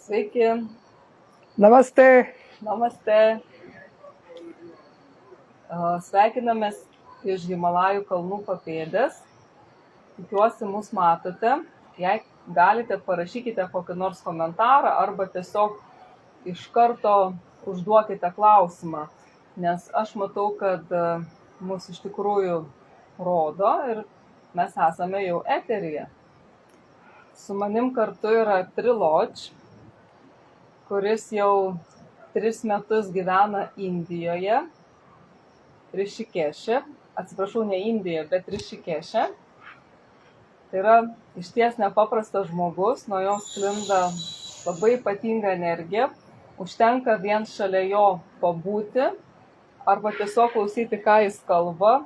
Sveiki. Namaste. Namaste. Sveikinamės iš Himalajų kalnų papėdės. Tikiuosi, mus matote. Jei galite, parašykite kokį nors komentarą arba tiesiog iš karto užduokite klausimą, nes aš matau, kad mus iš tikrųjų rodo ir mes esame jau eteryje. Su manim kartu yra Triloch, kuris jau 3 metus gyvena Indijoje, Rišikeše. Atsiprašau, ne Indijoje, bet Rišikeše. Tai yra išties nepaprastas žmogus, nuo jo sklinda labai ypatinga energija. Užtenka vien šalia jo pabūti arba tiesiog klausyti, ką jis kalba.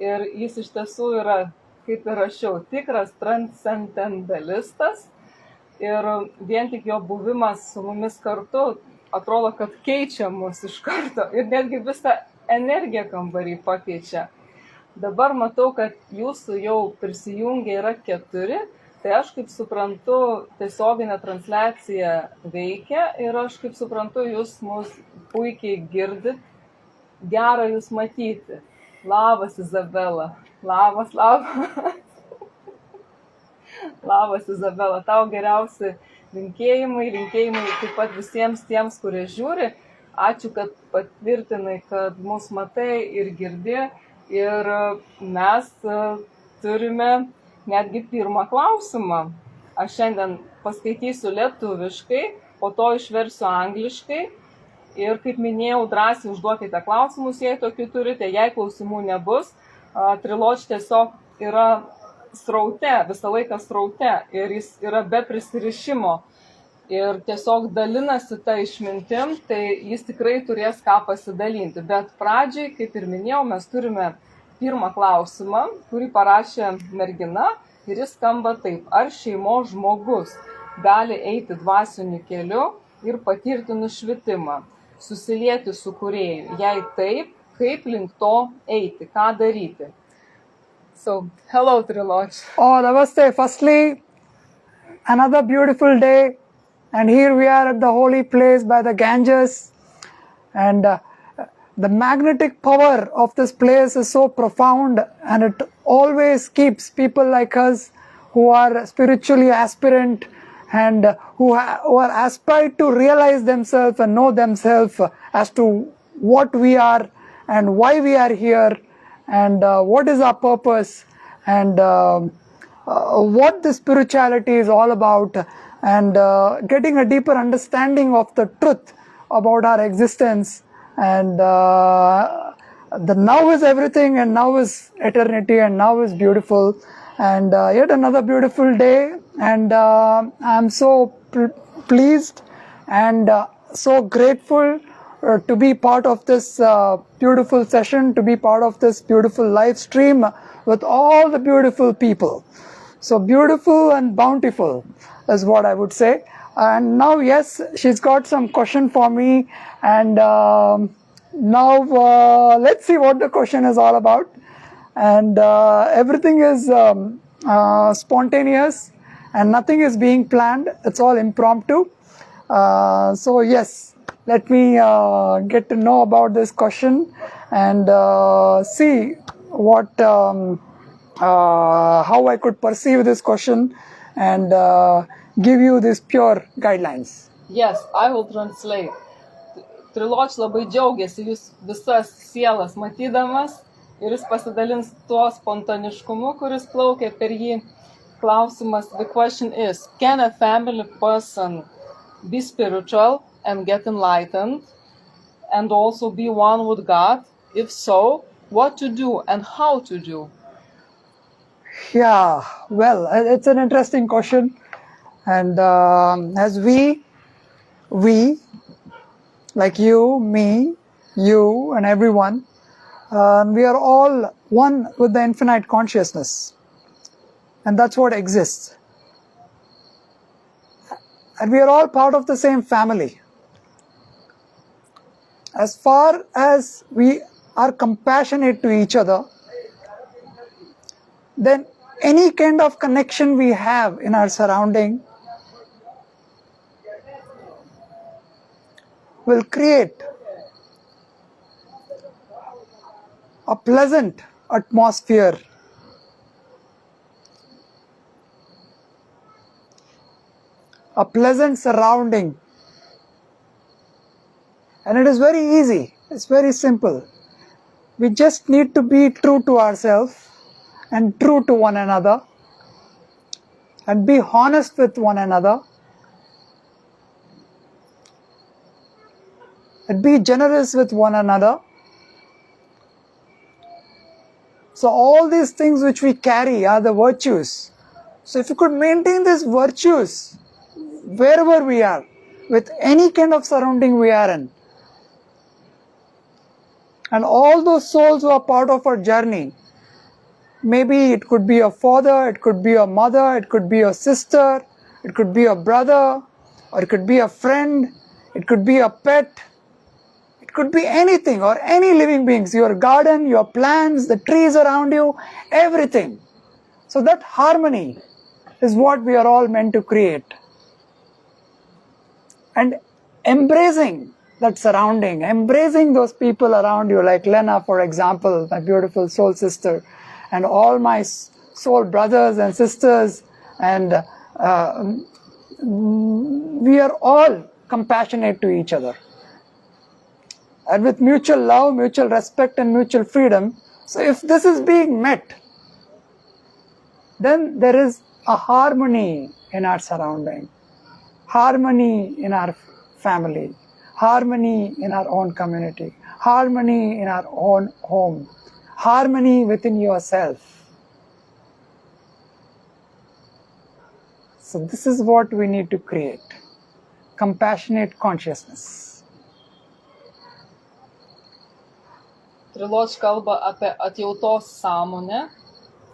Ir jis iš tiesų yra, kaip ir rašiau, tikras transcendentalistas. Ir vien tik jo buvimas su mumis kartu atrodo, kad keičia mus iš karto ir netgi visą energiją kambarį pakeičia. Dabar matau, kad jūsų jau prisijungę yra 4, tai aš kaip suprantu, tiesioginė transliacija veikia ir aš kaip suprantu, jūs mus puikiai girdit, gera jūs matyti. Labas, Izabela. Labas. Labas, Izabela, tau geriausi linkėjimai taip pat visiems tiems, kurie žiūri. Ačiū, kad patvirtinai, kad mus matai ir girdi. Ir mes turime netgi pirmą klausimą. Aš šiandien paskaitysiu lietuviškai, po to išversiu angliškai. Ir kaip minėjau, drąsiai užduokite klausimus, jei tokių turite. Jei klausimų nebus, Triloch tiesiog yra sraute, visą laiką sraute ir jis yra be prisirišimo ir tiesiog dalinasi tą išmintim, tai jis tikrai turės ką pasidalinti. Bet pradžiai, kaip ir minėjau, mes turime pirmą klausimą, kurį parašė mergina ir jis skamba taip: ar šeimos žmogus gali eiti dvasiniu keliu ir patirti nušvitimą, susilieti su kūrėju? Jei taip, kaip link to eiti, ką daryti? So, hello, Triloch. Oh, namaste. Firstly, another beautiful day. And here we are at the holy place by the Ganges. And the magnetic power of this place is so profound. And it always keeps people like us who are spiritually aspirant and who are aspired to realize themselves and know themselves as to what we are and why we are here. And what is our purpose and what the spirituality is all about, and getting a deeper understanding of the truth about our existence, and the now is everything, and now is eternity, and now is beautiful, and yet another beautiful day. And I'm so pleased and so grateful to be part of this beautiful session, to be part of this beautiful live stream with all the beautiful people. So beautiful and bountiful is what I would say. And now, yes, she's got some question for me. And now let's see what the question is all about. And everything is spontaneous and nothing is being planned. It's all impromptu. So yes, let me get to know about this question and see what, how I could perceive this question and give you these pure guidelines. Yes, I will translate. Triloch labai džiaugiasi jūs visas sielas matydamas ir jis pasidalins tuo spontaniškumu, kuris plaukia per jį. Klausimas, the question is, can a family person be spiritual and get enlightened and also be one with God? If so, what to do and how to do? Yeah, well, it's an interesting question. And as we, like you, me, you, and everyone, we are all one with the infinite consciousness. And that's what exists. And we are all part of the same family. As far as we are compassionate to each other, then any kind of connection we have in our surrounding will create a pleasant atmosphere, a pleasant surrounding. And it is very easy, it's very simple. We just need to be true to ourselves and true to one another and be honest with one another and be generous with one another. So all these things which we carry are the virtues. So if you could maintain these virtues wherever we are, with any kind of surrounding we are in, and all those souls who are part of our journey, maybe it could be a father, it could be a mother, it could be a sister, it could be a brother, or it could be a friend, it could be a pet, it could be anything or any living beings, your garden, your plants, the trees around you, everything. So that harmony is what we are all meant to create. And embracing that surrounding, embracing those people around you, like Lena, for example, my beautiful soul sister, and all my soul brothers and sisters, and we are all compassionate to each other. And with mutual love, mutual respect, and mutual freedom, so if this is being met, then there is a harmony in our surrounding, harmony in our family, harmony in our own community, harmony in our own home, harmony within yourself. So this is what we need to create, compassionate consciousness. Triloch kalba apie atjautos sąmonę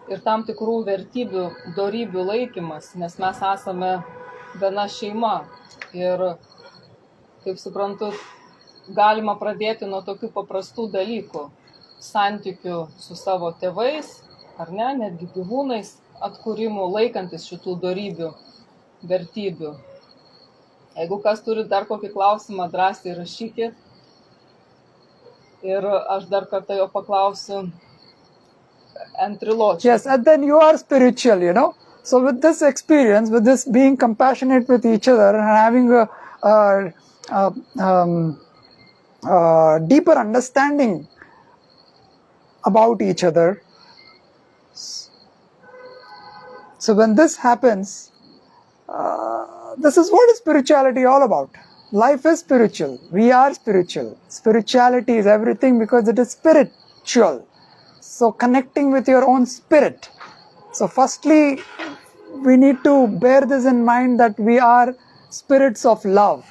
ir tam tikrų vertybių, dorybių laikymas, nes mes esame viena šeima. Ir, kaip suprantu, galima pradėti nuo tokių paprastų dalykų, santykių su savo tėvais, ar ne, netgi gyvūnais, atkūrimų, laikantis šitų dorybių, vertybių. Jeigu kas turi dar kokį klausimą, drąsiai rašykit. Ir aš dar kartą jo paklausiu ant Triloch. Yes, and then you are spiritual, you know. So with this experience, with this being compassionate with each other and having a deeper understanding about each other, so when this happens, this is what is spirituality all about. Life is spiritual. We are spiritual. Spirituality is everything because it is spiritual. So connecting with your own spirit. So firstly, we need to bear this in mind that we are spirits of love.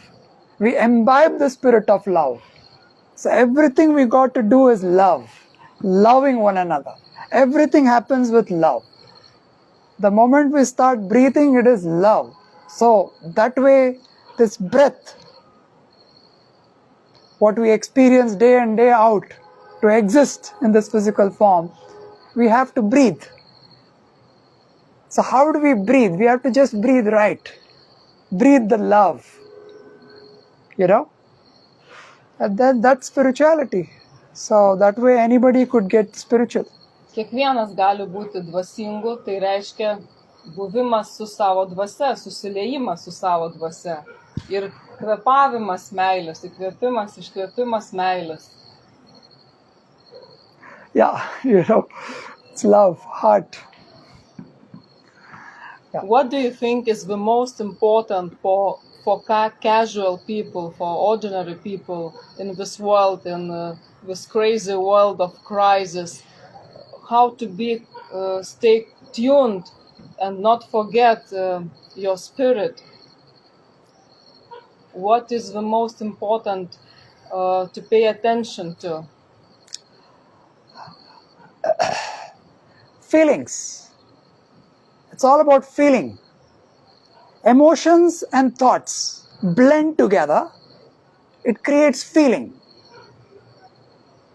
We imbibe the spirit of love. So everything we got to do is love. Loving one another. Everything happens with love. The moment we start breathing, it is love. So that way, this breath, what we experience day in, day out, to exist in this physical form, we have to breathe. So how do we breathe? We have to just breathe right. Breathe the love. You know? And then that's spirituality. So that way anybody could get spiritual. Kiekvienas gali būti dvasingu, tai reiškia buvimas su savo dvasia, susiliejimas su savo dvasia. Ir kvėpavimas meilės, įkvėpimas, iškvėpimas meilės. Yeah, you know, it's love, heart. Yeah. What do you think is the most important for casual people, for ordinary people in this world, in this crazy world of crisis? How to stay tuned and not forget your spirit? What is the most important to pay attention to? Feelings. It's all about feeling. Emotions and thoughts blend together. It creates feeling.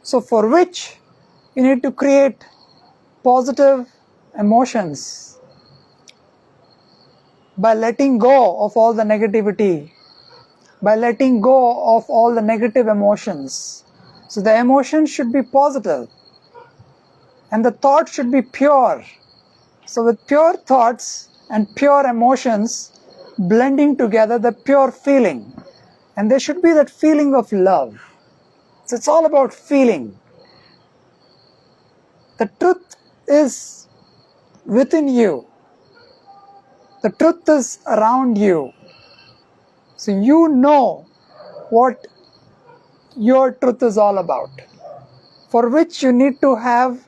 So for which you need to create positive emotions by letting go of all the negativity, by letting go of all the negative emotions. So the emotions should be positive and the thought should be pure. So with pure thoughts and pure emotions blending together, the pure feeling, and there should be that feeling of love. So it's all about feeling. The truth is within you. The truth is around you. So you know what your truth is all about, for which you need to have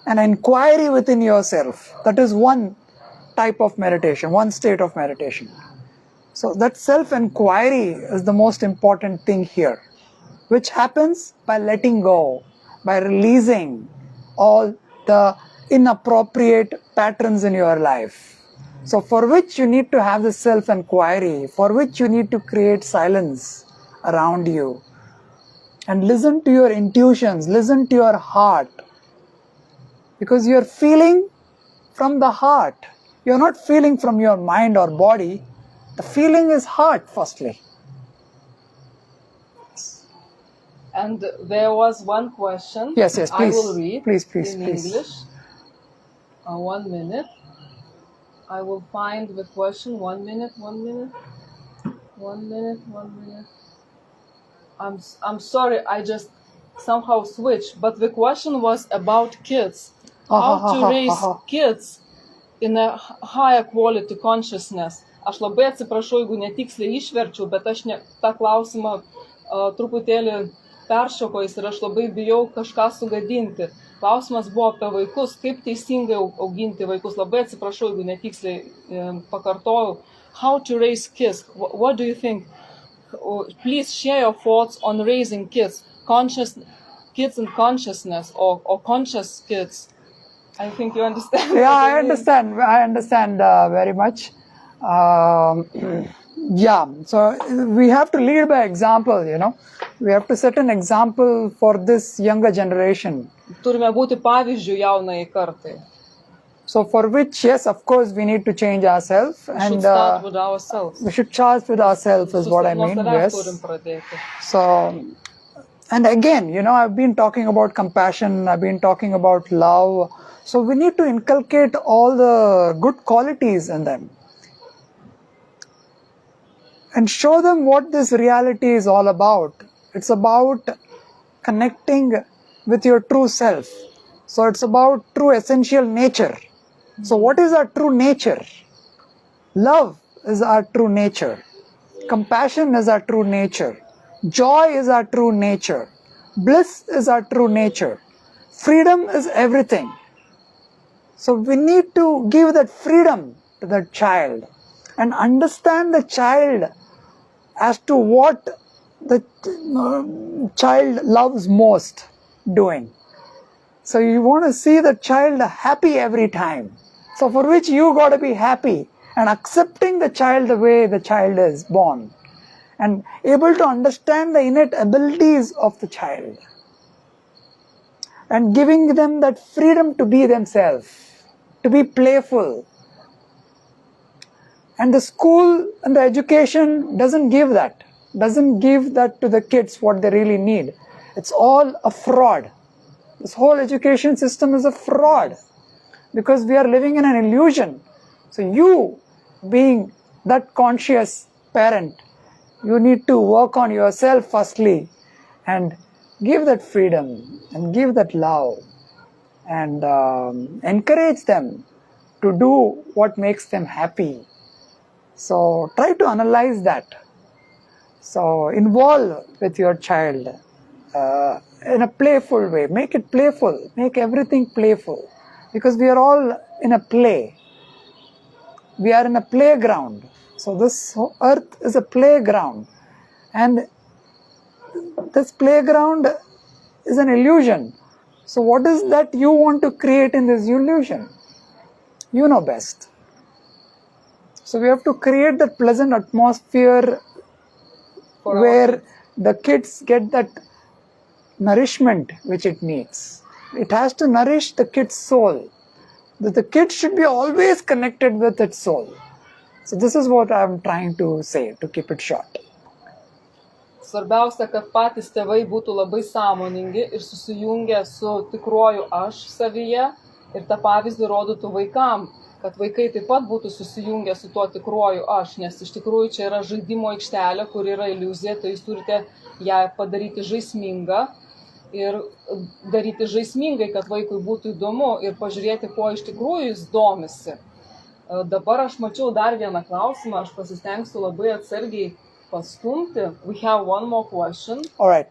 an inquiry within yourself. That is one type of meditation, one state of meditation. So that self-inquiry is the most important thing here, which happens by letting go, by releasing all the inappropriate patterns in your life. So for which you need to have the self-inquiry, for which you need to create silence around you and listen to your intuitions, listen to your heart, because you're feeling from the heart. You're not feeling from your mind or body. The feeling is heart, firstly. And there was one question. Yes, please. I will read please, in English. 1 minute. I will find the question. 1 minute. I'm sorry, I just somehow switched, but the question was about kids. How to raise kids in a higher quality consciousness. Aš labai atsiprašau, jeigu netiksliai išverčiau, bet aš tą klausimą truputėlį peršokojus ir aš labai bijau kažką sugadinti. Klausimas buvo apie vaikus, kaip teisingai auginti vaikus. Labai atsiprašau, jeigu netiksliai pakartojau. How to raise kids? What do you think? Please share your thoughts on raising kids. Kids in consciousness or conscious kids. I think you understand. Yeah, I understand. I understand very much. Yeah, so we have to lead by example, you know. We have to set an example for this younger generation. Turime būti pavyzdžių jaunai kartai. So for which, yes, of course, we need to change ourselves. We should start with ourselves. We should start with ourselves is what I mean, yes. So, and again, you know, I've been talking about compassion, I've been talking about love. So we need to inculcate all the good qualities in them and show them what this reality is all about. It's about connecting with your true self. So it's about true essential nature. So what is our true nature? Love is our true nature. Compassion is our true nature. Joy is our true nature. Bliss is our true nature. Freedom is everything. So we need to give that freedom to the child and understand the child as to what the child loves most doing. So you want to see the child happy every time. So for which you got to be happy and accepting the child the way the child is born and able to understand the innate abilities of the child and giving them that freedom to be themselves, to be playful. And the school and the education doesn't give that to the kids what they really need. It's all a fraud. This whole education system is a fraud because we are living in an illusion. So you, being that conscious parent, you need to work on yourself firstly and give that freedom and give that love and encourage them to do what makes them happy. So try to analyze that. So involve with your child in a playful way. Make it playful. Make everything playful. Because we are all in a play. We are in a playground. So this earth is a playground. And this playground is an illusion. So what is that you want to create in this illusion? You know best. So we have to create that pleasant atmosphere where the kids get that nourishment which it needs. It has to nourish the kid's soul. The kid should be always connected with its soul. So this is what I'm trying to say, to keep it short. Svarbiausia, kad patys tėvai būtų labai sąmoningi ir susijungę su tikruoju aš savyje ir tą pavyzdį rodytų vaikam, kad vaikai taip pat būtų susijungę su tuo tikruoju aš, nes iš tikrųjų čia yra žaidimo aikštelė, kur yra iliuzija, tai jūs turite ją padaryti žaismingą ir daryti žaismingai, kad vaikui būtų įdomu ir pažiūrėti, kuo iš tikrųjų jis domisi. Dabar aš mačiau dar vieną klausimą, aš pasistengsiu labai atsargiai pastumti. We have one more question. All right.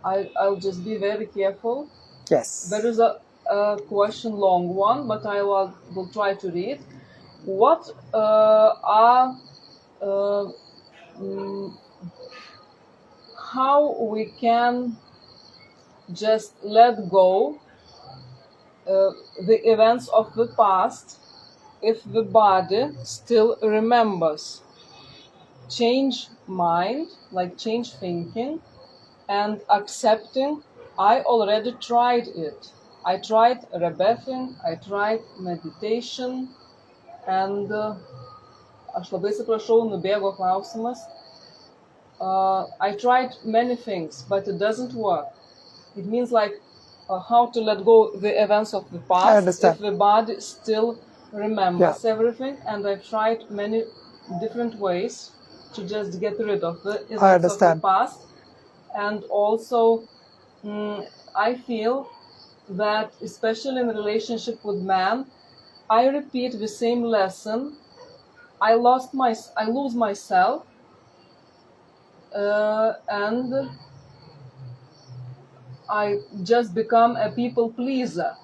I'll just be very careful. Yes. There is a question, long one, but I will try to read. What how we can just let go the events of the past if the body still remembers? Change mind, like change thinking, and accepting, I already tried it. I tried rebirthing, I tried meditation, and aš labai atsiprašau, nubėgo klausimas. I tried many things, but it doesn't work. It means like how to let go the events of the past if the body still remembers everything, and I've tried many different ways to just get rid of the events of the past. And also I feel that especially in relationship with man, I repeat the same lesson. I lose myself and I just become a people pleaser.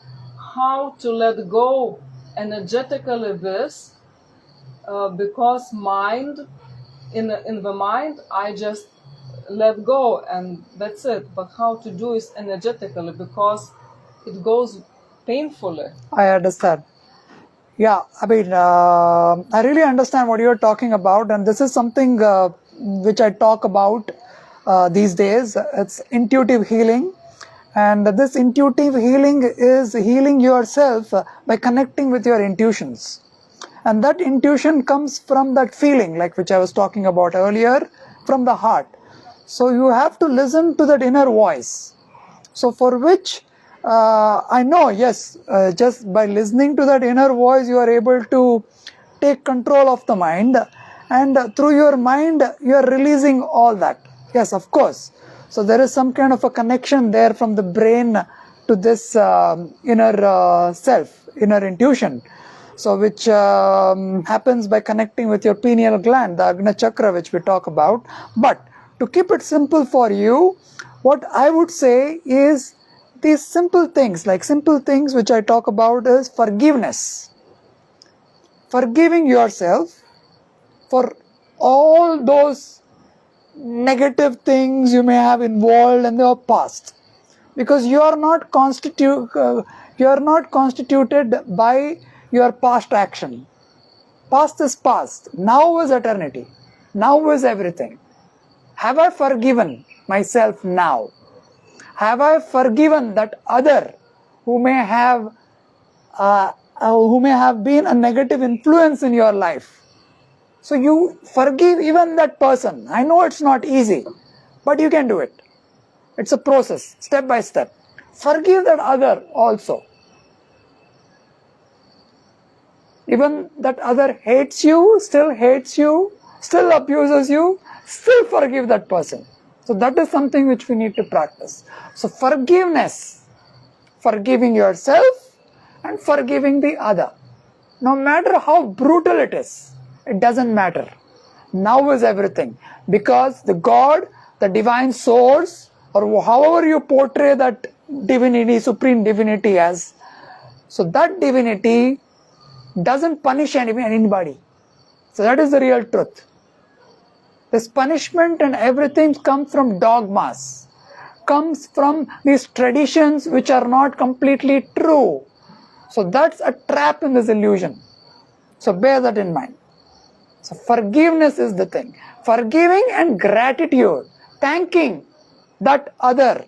How to let go energetically this, because in the mind I just let go and that's it. But how to do is energetically, because it goes painfully. I understand. Yeah, I mean, I really understand what you're talking about, and this is something which I talk about these days. It's intuitive healing. And this intuitive healing is healing yourself by connecting with your intuitions. And that intuition comes from that feeling, like which I was talking about earlier, from the heart. So you have to listen to that inner voice. So for which I know, yes, just by listening to that inner voice, you are able to take control of the mind. And through your mind, you are releasing all that. Yes, of course. So there is some kind of a connection there from the brain to this inner self, inner intuition. So which happens by connecting with your pineal gland, the Agna Chakra, which we talk about. But to keep it simple for you, what I would say is these simple things, like simple things which I talk about is forgiveness. Forgiving yourself for all those negative things you may have involved in your past, because you are not constituted by your past action. Past is past. Now is eternity. Now is everything. Have I forgiven myself now? Have I forgiven that other who may have been a negative influence in your life? So you forgive even that person. I know it's not easy, but you can do it. It's a process, step by step. Forgive that other also. Even that other hates you, still abuses you, still forgive that person. So that is something which we need to practice. So forgiveness, forgiving yourself and forgiving the other. No matter how brutal it is, it doesn't matter. Now is everything. Because the God, the divine source, or however you portray that divinity, supreme divinity as, so that divinity doesn't punish anybody. So that is the real truth. This punishment and everything comes from dogmas, comes from these traditions which are not completely true. So that's a trap in this illusion. So bear that in mind. So forgiveness is the thing. Forgiving and gratitude, thanking that other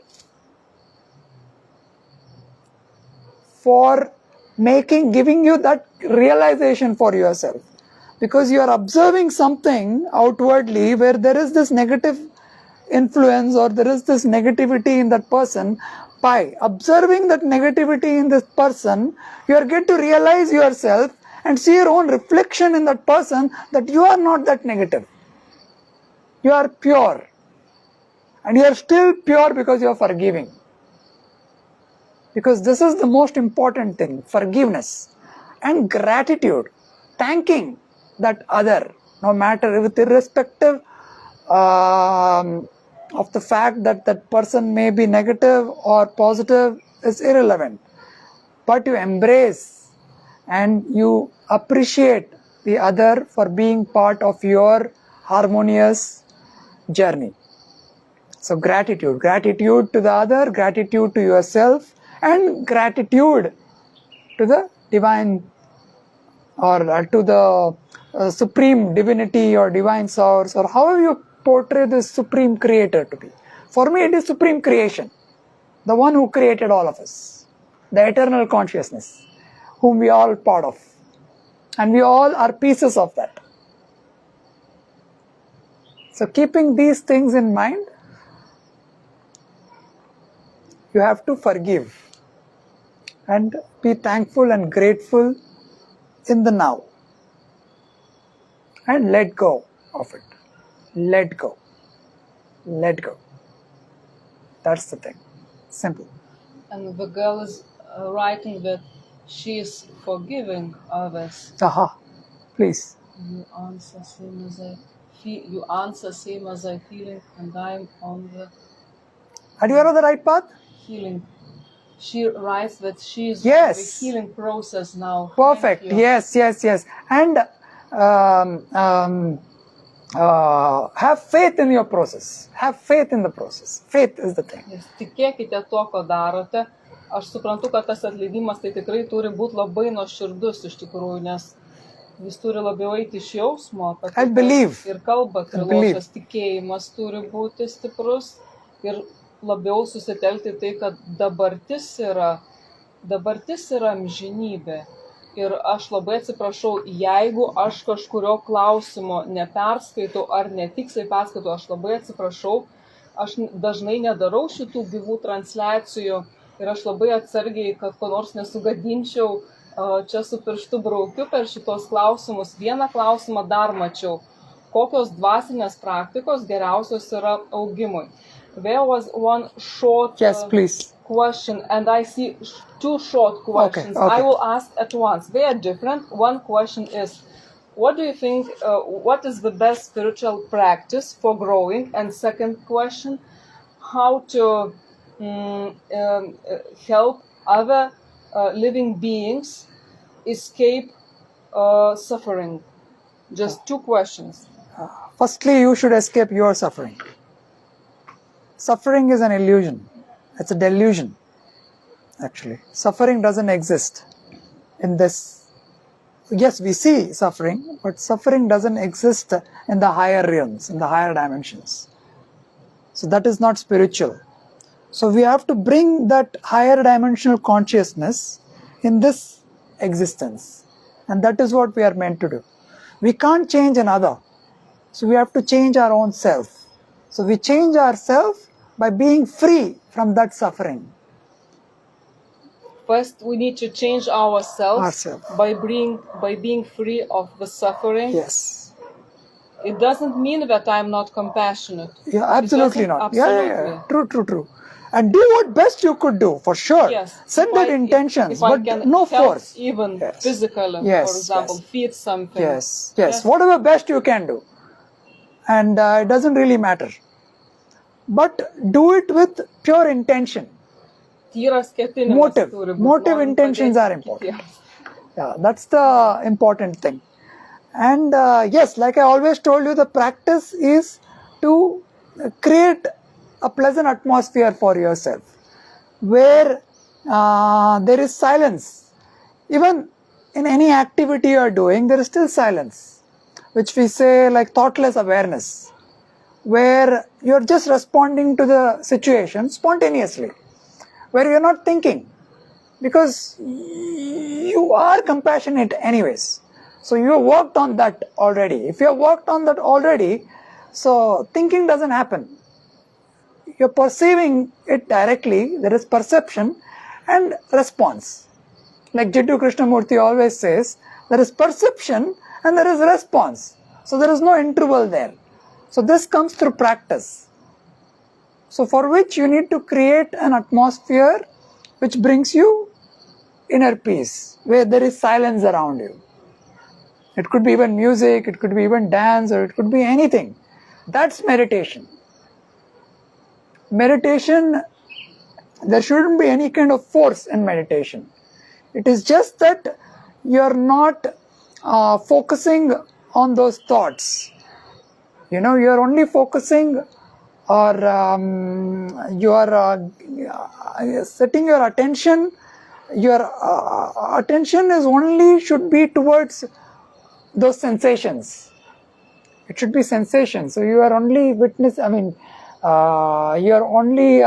for giving you that realization for yourself. Because you are observing something outwardly where there is this negative influence or there is this negativity in that person. By observing that negativity in this person, you get to realize yourself and see your own reflection in that person, that you are not that negative. You are pure. And you are still pure because you are forgiving. Because this is the most important thing, forgiveness and gratitude, thanking that other, no matter, with irrespective of the fact that that person may be negative or positive is irrelevant. But you embrace and you appreciate the other for being part of your harmonious journey. So gratitude to the other, gratitude to yourself, and gratitude to the divine or to the supreme divinity or divine source, or however you portray this supreme creator to be. For me, it is supreme creation, the one who created all of us, the eternal consciousness, whom we all part of, and we all are pieces of that. So keeping these things in mind, you have to forgive and be thankful and grateful in the now, and let go of it. Let go. Let go. That's the thing. Simple. And the girl is writing that she is forgiving others. Aha. Please. You answer same as I feel. You answer same as I feeling, and I'm on the. Are you on the right path? Healing. She writes that she is Yes. on the healing process now. Perfect. Yes. And have faith in your process. Have faith in the process. Faith is the thing. Yes. Tikėkite to, ko darote. Aš suprantu, kad tas atleidimas tai tikrai turi būti labai nuoširdus iš tikrųjų, nes jis turi labiau eiti iš jausmo. I believe. Ir kalba, trilochas tikėjimas turi būti stiprus ir labiau susitelkti tai, kad dabartis yra amžinybė. Ir aš labai atsiprašau, jeigu aš kažkurio klausimo neperskaitau ar netiksliai perskaitau, aš labai atsiprašau, aš dažnai nedarau šitų gyvų transliacijų ir aš labai atsargiai, kad ko nors nesugadinčiau, čia su pirštu braukiu per šitos klausimus. Vieną klausimą dar mačiau, kokios dvasinės praktikos geriausios yra augimui. There was one short question, and I see two short questions. Okay. I will ask at once. They are different. One question is, what do you think, what is the best spiritual practice for growing? And second question, how to help other living beings escape suffering? Just two questions. Firstly, you should escape your suffering. Suffering is an illusion. It's a delusion, actually. Suffering doesn't exist in this. Yes, we see suffering, but suffering doesn't exist in the higher realms, in the higher dimensions. So that is not spiritual. So we have to bring that higher dimensional consciousness in this existence. And that is what we are meant to do. We can't change another. So we have to change our own self. So we change ourselves by being free from that suffering. First, we need to change ourselves by being free of the suffering. Yes. It doesn't mean that I'm not compassionate. Yeah, absolutely not. Absolutely. Yeah. True. And do what best you could do, for sure. Yes. Set that intentions, but no force. Even physically, for example, feed something. Yes. Whatever best you can do. And it doesn't really matter. But do it with pure intention. Motive intentions are important. Yeah, that's the important thing. And yes, like I always told you, the practice is to create a pleasant atmosphere for yourself, where there is silence. Even in any activity you are doing, there is still silence, which we say like thoughtless awareness, where you're just responding to the situation spontaneously, where you're not thinking, because you are compassionate anyways. So you have worked on that already. If you have worked on that already, so thinking doesn't happen. you're perceiving it directly, there is perception and response. Like Jiddu Krishnamurti always says, there is perception and there is response. So there is no interval there. So this comes through practice. So for which you need to create an atmosphere which brings you inner peace, where there is silence around you. It could be even music, it could be even dance, or it could be anything. That's meditation. Meditation, there shouldn't be any kind of force in meditation. It is just that you're not focusing on those thoughts. You're only focusing, or you are setting your attention. Your attention should be towards those sensations. It should be sensations. So you are only you are only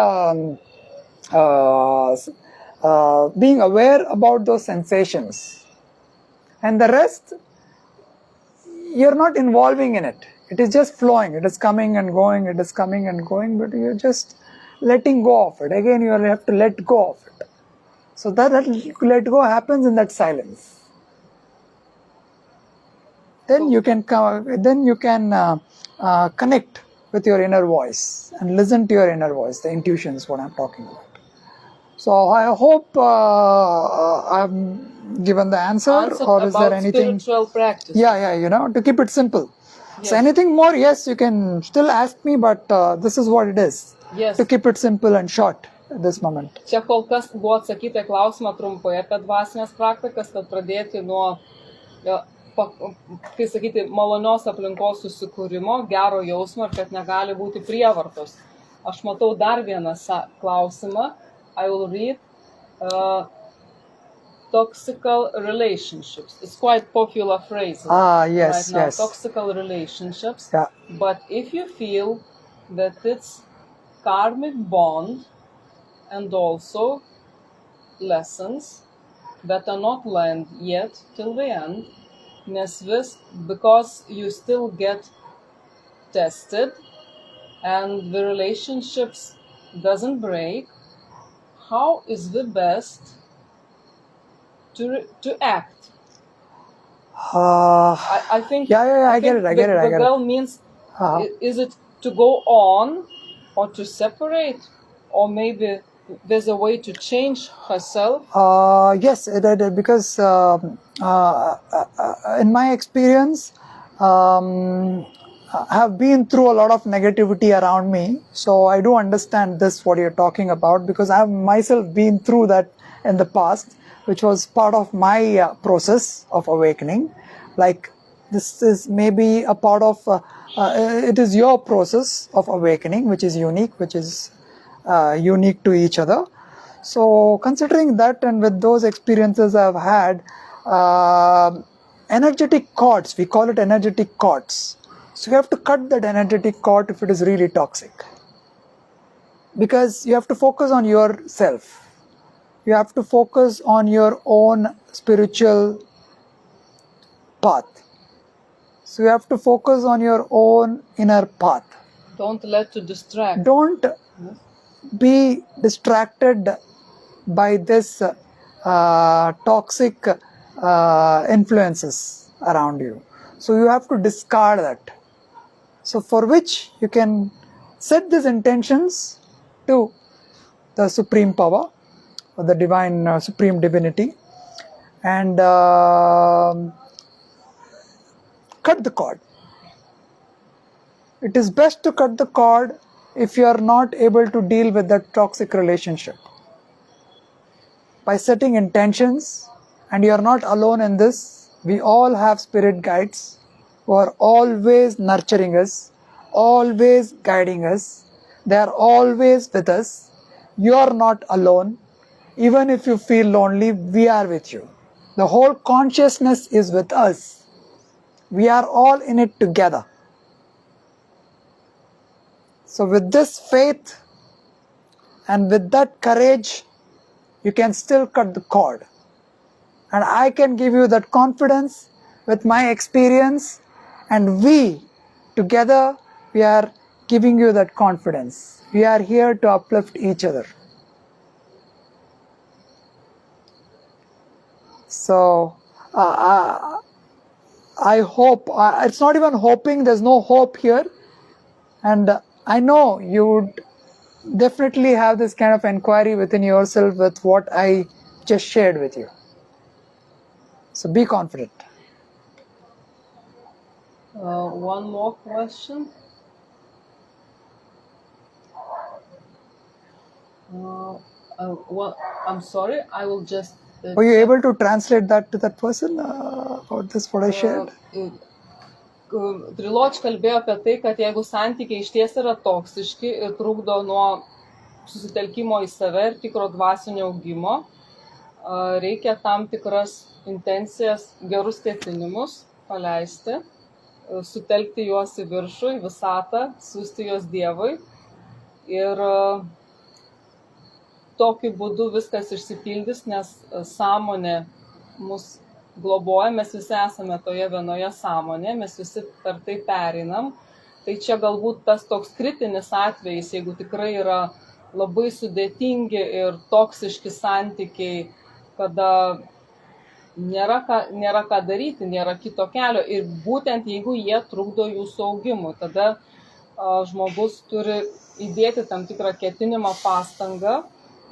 being aware about those sensations. And the rest, you're not involving in it. It is just flowing. It is coming and going. It is coming and going. But you're just letting go of it. Again, you have to let go of it. So that let go happens in that silence. Then you can connect with your inner voice and listen to your inner voice. The intuition is what I'm talking about. So I hope I've given the answer, or is there anything? Spiritual practice. Yeah, to keep it simple. Yes. So anything more, yes, you can still ask me, but this is what it is. Yes. To keep it simple and short at this moment. Čia kol kas buvo atsakyta į klausimą trumpai apie dvasinės praktikas, kad pradėti nuo, kai sakyti, malonios aplinkos susikūrimo, gero jausmo ir kad negali būti prievartos. Aš matau dar vieną klausimą. I will read toxical relationships. It's quite popular phrase. Yes, right now. yes. Toxical relationships. Yeah. But if you feel that it's karmic bond and also lessons that are not learned yet till the end, because you still get tested and the relationships doesn't break, how is the best to act? I think. I get it. The girl means, is it to go on or to separate, or maybe there's a way to change herself? Yes, because in my experience, I have been through a lot of negativity around me, so I do understand this, what you're talking about, because I have myself been through that in the past, which was part of my process of awakening. Like, this is maybe a part of, it is your process of awakening, which is unique, unique to each other. So considering that, and with those experiences I've had, energetic cords, we call it energetic cords. So you have to cut that energetic cord if it is really toxic. Because you have to focus on yourself. You have to focus on your own spiritual path. So you have to focus on your own inner path. Don't let to distract. Don't be distracted by this toxic influences around you. So you have to discard that. So for which you can set these intentions to the supreme power or the divine supreme divinity, and cut the cord. It is best to cut the cord if you are not able to deal with that toxic relationship. By setting intentions, and you are not alone in this, we all have spirit guides who are always nurturing us, always guiding us. They are always with us. You are not alone. Even if you feel lonely, we are with you. The whole consciousness is with us. We are all in it together. So with this faith and with that courage, you can still cut the cord. And I can give you that confidence with my experience, and we together, we are giving you that confidence. We are here to uplift each other. So I hope, it's not even hoping, there's no hope here. And I know you would definitely have this kind of inquiry within yourself with what I just shared with you. So be confident. One more question. I'm sorry, I will just... Were you able to translate that to that person about this, what I shared? Triloch kalbėjo apie tai, kad jeigu santykiai išties yra toksiški ir trukdo nuo susitelkimo į save ir tikro dvasinio augimo, reikia tam tikras intencijas, gerus ketinimus paleisti, sutelkti juos į viršų, į visatą, siųsti juos Dievui ir tokiu būdu viskas išsipildys, nes sąmonė mus globoja, mes visi esame toje vienoje sąmonėje, mes visi per tai pereinam. Tai čia galbūt tas toks kritinis atvejis, jeigu tikrai yra labai sudėtingi ir toksiški santykiai, kada nėra ką daryti, nėra kito kelio. Ir būtent jeigu jie trukdo jūsų augimui, tada žmogus turi įdėti tam tikrą ketinimą, pastangą,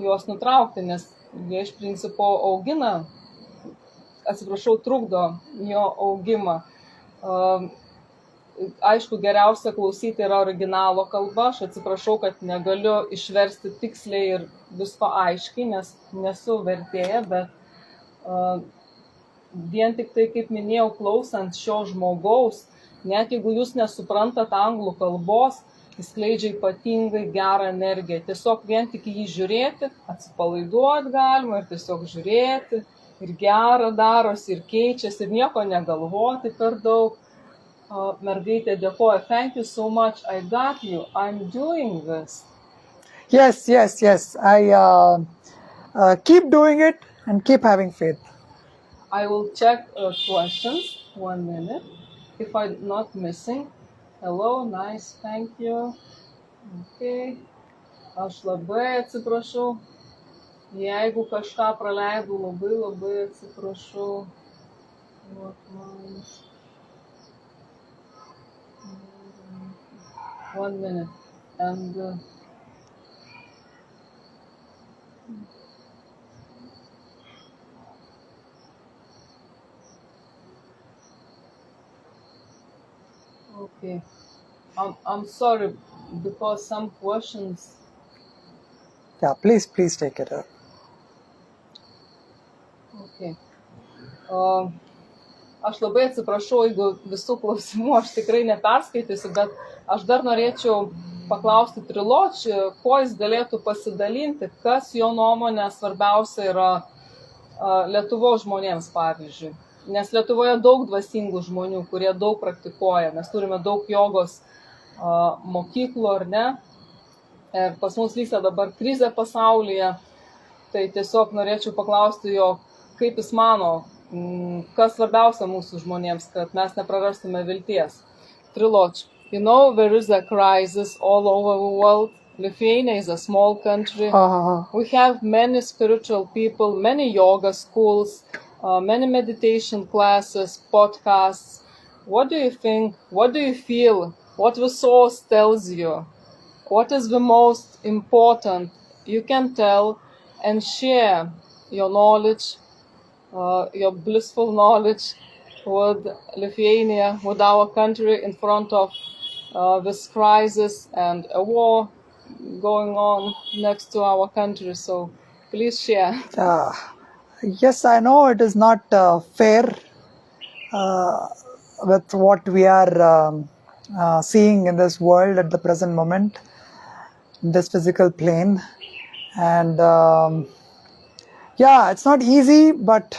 juos nutraukti, nes jie iš principo trukdo jo augimą. Aišku, geriausia klausyti yra originalo kalba. Aš atsiprašau, kad negaliu išversti tiksliai ir visko aiškiai, nes nesu vertėja, bet vien tik tai, kaip minėjau, klausant šio žmogaus, net jeigu jūs nesuprantate anglų kalbos, jis skleidžia ypatingai gerą energiją. Tiesiog vien tik jį žiūrėti, atsipalaiduoti galima ir tiesiog žiūrėti. Ir gera darosi, ir keičiasi, ir nieko negalvoti per daug. Mergaitė dėkoja. Thank you so much. I got you. I'm doing this. Yes. I keep doing it and keep having faith. I will check questions. 1 minute. If I'm not missing. Hello, nice, thank you. Okay. Aš labai atsiprašau. Jeigu kažką praleidau, labai atsiprašau. 1 minute. And okay. I'm sorry because some questions. Yeah, please take it up. Okay. Aš labai atsiprašau, jeigu visų klausimų aš tikrai neperskaitysiu, bet aš dar norėčiau paklausti Triloch, kuo jis galėtų pasidalinti, kas jo nuomonė svarbiausia yra Lietuvos žmonėms, pavyzdžiui. Nes Lietuvoje daug dvasingų žmonių, kurie daug praktikuoja. Mes turime daug jogos mokyklų, ar ne? Ir pas mus vyksta dabar krizė pasaulyje. Tai tiesiog norėčiau paklausti jo, kaip jis mano, kas svarbiausia mūsų žmonėms, kad mes neprarastume vilties. Triloch, you know there is a crisis all over the world. Lithuania is a small country. We have many spiritual people, many yoga schools, many meditation classes, podcasts. What do you think? What do you feel? What the source tells you? What is the most important you can tell and share your knowledge, your blissful knowledge with Lithuania, with our country in front of this crisis and a war going on next to our country. So please share. Yes, I know it is not fair with what we are seeing in this world at the present moment, in this physical plane. And yeah, it's not easy, but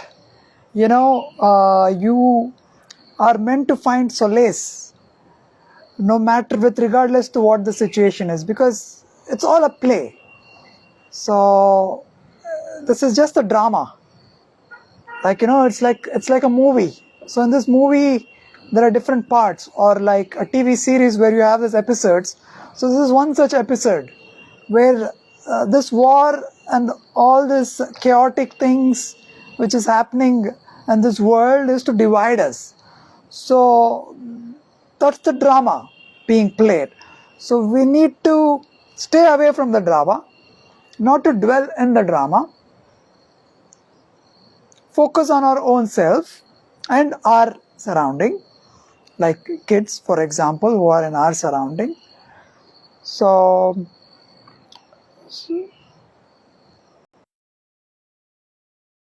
you know, you are meant to find solace, no matter regardless to what the situation is, because it's all a play. So this is just a drama. Like, you know, it's like a movie. So in this movie, there are different parts, or like a TV series where you have these episodes. So this is one such episode where this war and all this chaotic things which is happening in this world is to divide us. So that's the drama being played. So we need to stay away from the drama, not to dwell in the drama, focus on our own self and our surrounding, like kids, for example, who are in our surrounding. So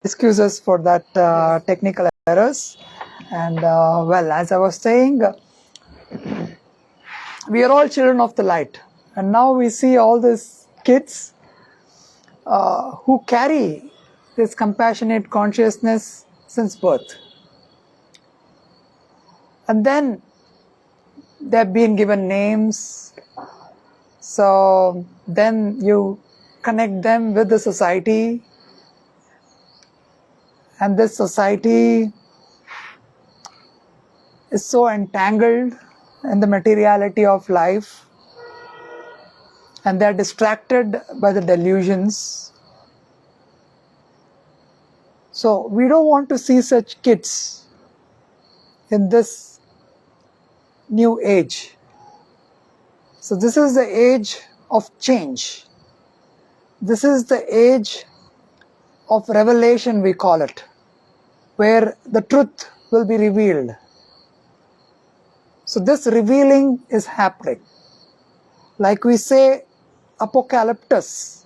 excuse us for that technical errors. And well, as I was saying, we are all children of the light, and now we see all these kids who carry this compassionate consciousness since birth, and then they've been given names. So then you connect them with the society, and this society is so entangled in the materiality of life, and they are distracted by the delusions. So we don't want to see such kids in this new age. So this is the age of change. This is the age of revelation, we call it, where the truth will be revealed. So this revealing is happening. Like we say, apocalyptus.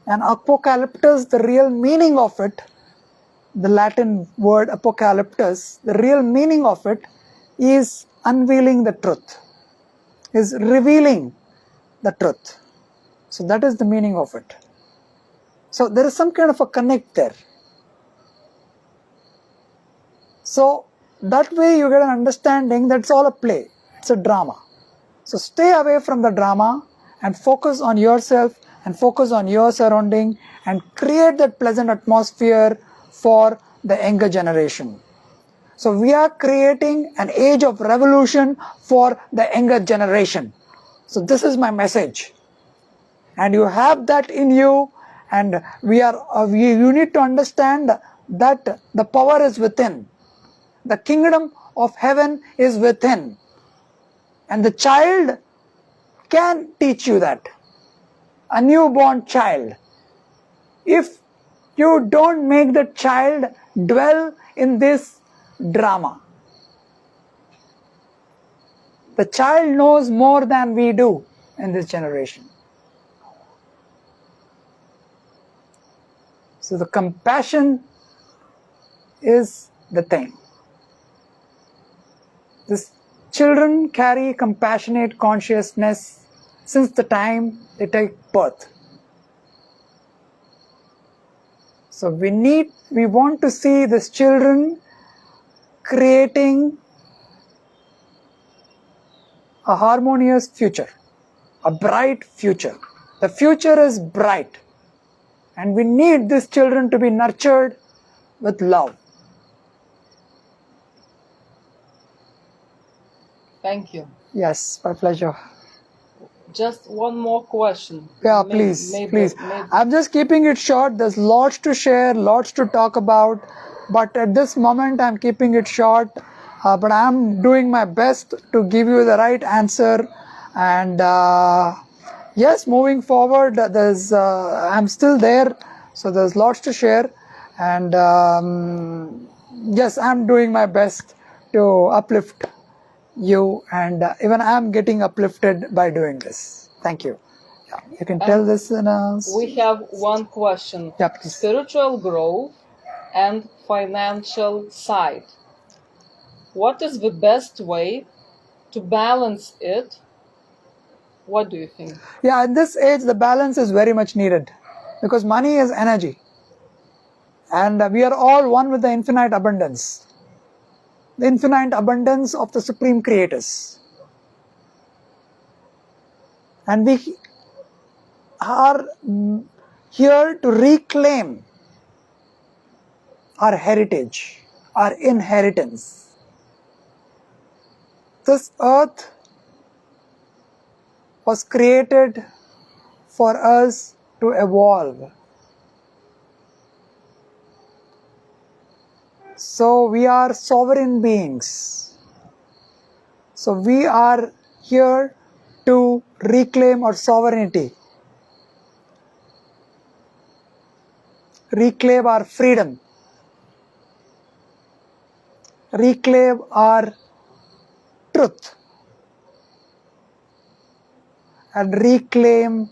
And apocalyptus, the real meaning of it, the Latin word apocalyptus, the real meaning of it is unveiling the truth, is revealing the truth. So that is the meaning of it. So there is some kind of a connect there. So that way you get an understanding that it's all a play, it's a drama. So stay away from the drama and focus on yourself and focus on your surrounding and create that pleasant atmosphere for the younger generation. So we are creating an age of revolution for the younger generation. So this is my message. And you have that in you, and you need to understand that the power is within. The kingdom of heaven is within. And the child can teach you that. A newborn child. If you don't make the child dwell in this drama. The child knows more than we do in this generation. So the compassion is the thing. These children carry compassionate consciousness since the time they take birth. So we want to see these children creating a harmonious future, a bright future. The future is bright, and we need these children to be nurtured with love. Thank you. Yes, my pleasure. Just one more question. Yeah, please. I'm just keeping it short. There's lots to share, lots to talk about, but at this moment I'm keeping it short. But I'm doing my best to give you the right answer. And yes, moving forward, I'm still there, so there's lots to share. And yes, I'm doing my best to uplift you, and even I'm getting uplifted by doing this. Thank you. Yeah, you can tell this in a... We have one question. Yeah, please. Spiritual growth and financial side. What is the best way to balance it? What do you think? Yeah, at this age, the balance is very much needed, because money is energy. And we are all one with the infinite abundance. The infinite abundance of the Supreme Creators. And we are here to reclaim our heritage, our inheritance. This earth was created for us to evolve. So we are sovereign beings. So we are here to reclaim our sovereignty, reclaim our freedom, reclaim our truth, and reclaim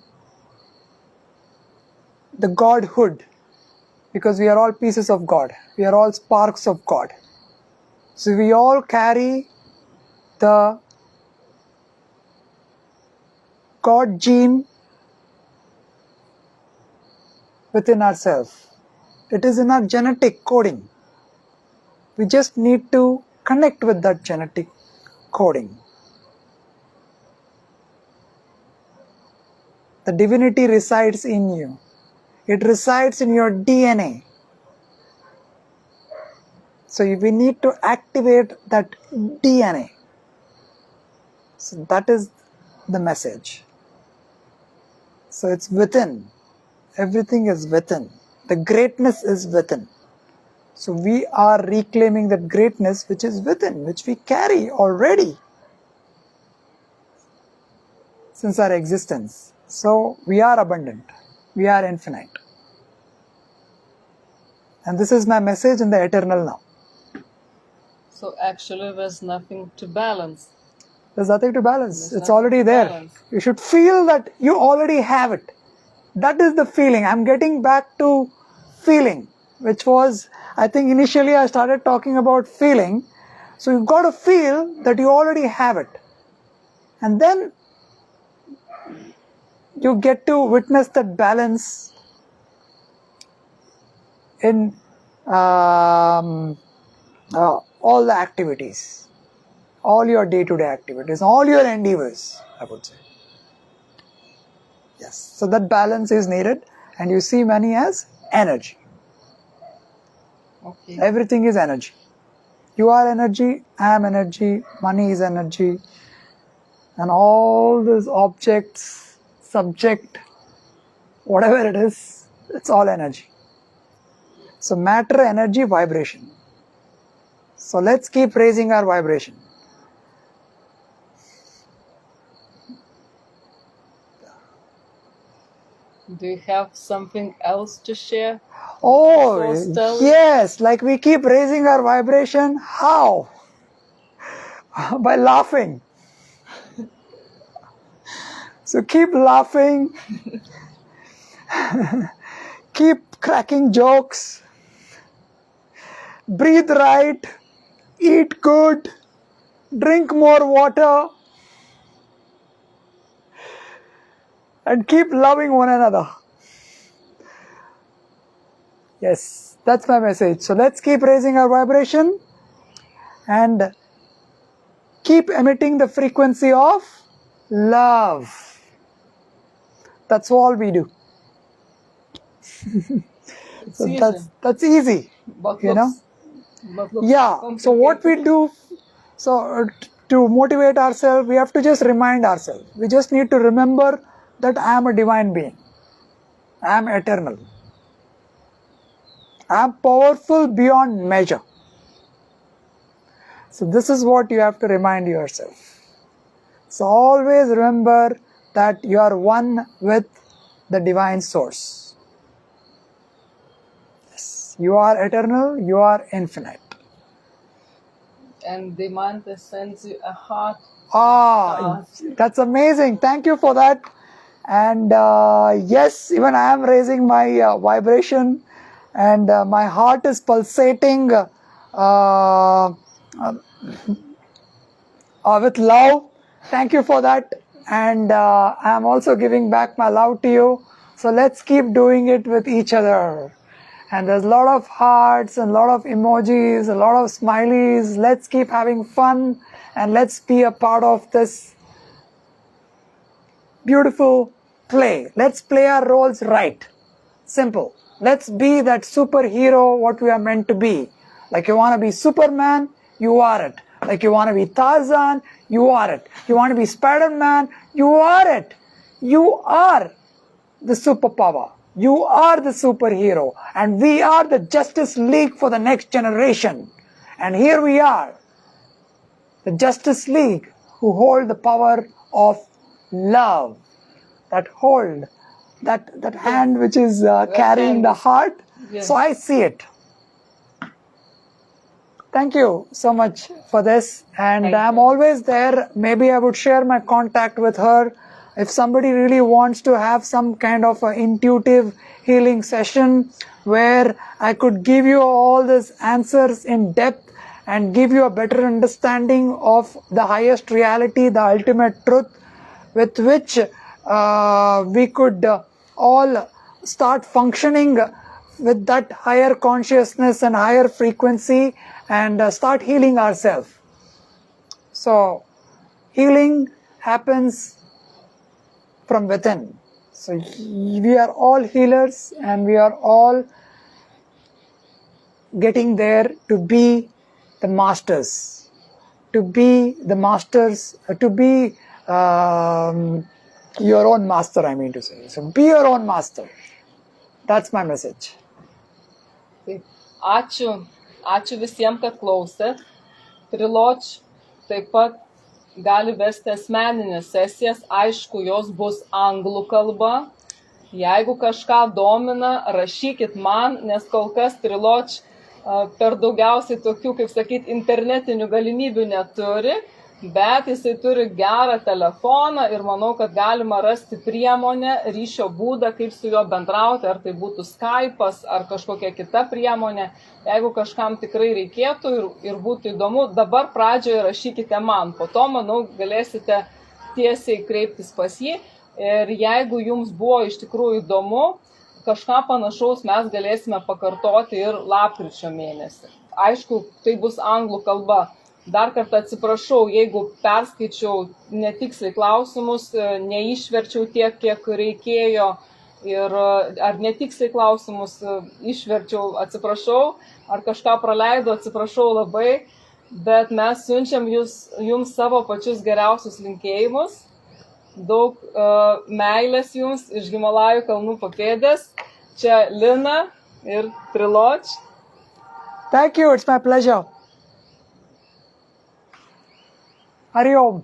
the Godhood, because we are all pieces of God. We are all sparks of God. So we all carry the God gene within ourselves. It is in our genetic coding. We just need to connect with that genetic coding. The divinity resides in you. It resides in your DNA. So we need to activate that DNA. So that is the message. So it's within. Everything is within. The greatness is within. So we are reclaiming that greatness which is within, which we carry already since our existence. So we are abundant. We are infinite. And this is my message in the eternal now. So actually there's nothing to balance. There's nothing to balance. There's It's nothing already to there. balance. You should feel that you already have it. That is the feeling. I'm getting back to feeling, which was, I think initially I started talking about feeling. So you've got to feel that you already have it. And then you get to witness that balance in all the activities, all your day-to-day activities, all your endeavors, I would say. Yes, so that balance is needed, and you see money as energy. Okay. Everything is energy. You are energy, I am energy, money is energy, and all these objects, subject, whatever it is, it's all energy. So matter, energy, vibration. So let's keep raising our vibration. Do you have something else to share? Oh, So tell- yes, like we keep raising our vibration. How? By laughing. So keep laughing, keep cracking jokes, breathe right, eat good, drink more water, and keep loving one another. Yes, that's my message. So let's keep raising our vibration and keep emitting the frequency of love. That's all we do. It's So easy. that's easy, But you know. looks, but looks Yeah. So what we complicated. do, so to motivate ourselves, we have to just remind ourselves. We just need to remember that I am a divine being. I am eternal. I am powerful beyond measure. So this is what you have to remind yourself. So always remember that you are one with the divine source. Yes. You are eternal, you are infinite. And the mantra sends you a heart. That's amazing. Thank you for that. And yes, even I am raising my vibration, and my heart is pulsating with love. Thank you for that. And I am also giving back my love to you. So let's keep doing it with each other. And there's a lot of hearts and a lot of emojis, a lot of smileys. Let's keep having fun, and let's be a part of this beautiful play. Let's play our roles right. Simple. Let's be that superhero what we are meant to be. Like you want to be Superman, you are it. Like you want to be Tarzan, You are it. You want to be Spider-Man? You are it. You are the superpower. You are the superhero. And we are the Justice League for the next generation. And here we are, the Justice League, who hold the power of love. That hold, that hand which is carrying the heart. Yes. So I see it. Thank you so much for this. And Thank I'm you. always there. Maybe I would share my contact with her. If somebody really wants to have some kind of an intuitive healing session where I could give you all these answers in depth and give you a better understanding of the highest reality, the ultimate truth, with which we could all start functioning with that higher consciousness and higher frequency and start healing ourselves. So healing happens from within. So we are all healers and we are all getting there to be the masters, to be the masters, to be your own master, I mean to say. So be your own master. That's my message. Taip. Ačiū visiems, kad klausėt. Triloch taip pat gali vesti asmeninės sesijas. Aišku, jos bus anglų kalba. Jeigu kažką domina, rašykit man, nes kol kas Triloch per daugiausiai tokių, kaip sakyt, internetinių galimybių neturi, bet jisai turi gerą telefoną ir manau, kad galima rasti priemonę, ryšio būdą, kaip su juo bendrauti, ar tai būtų Skype'as, ar kažkokia kita priemonė. Jeigu kažkam tikrai reikėtų ir būtų įdomu, dabar pradžioje rašykite man, po to, manau, galėsite tiesiai kreiptis pas jį. Ir jeigu jums buvo iš tikrųjų įdomu, kažką panašaus mes galėsime pakartoti ir lapkričio mėnesį. Aišku, tai bus anglų kalba. Dar kartą atsiprašau, jeigu perskaičiau netiksliai klausimus, neišverčiau tiek, kiek reikėjo, ir ar netiksliai klausimus išverčiau, atsiprašau, ar kažką praleidau, atsiprašau labai, bet mes siunčiam jums savo pačius geriausius linkėjimus. Daug meilės jums iš Himalajų kalnų papėdės. Čia Lina ir Triloch. Thank you, it's my pleasure. Hari Om.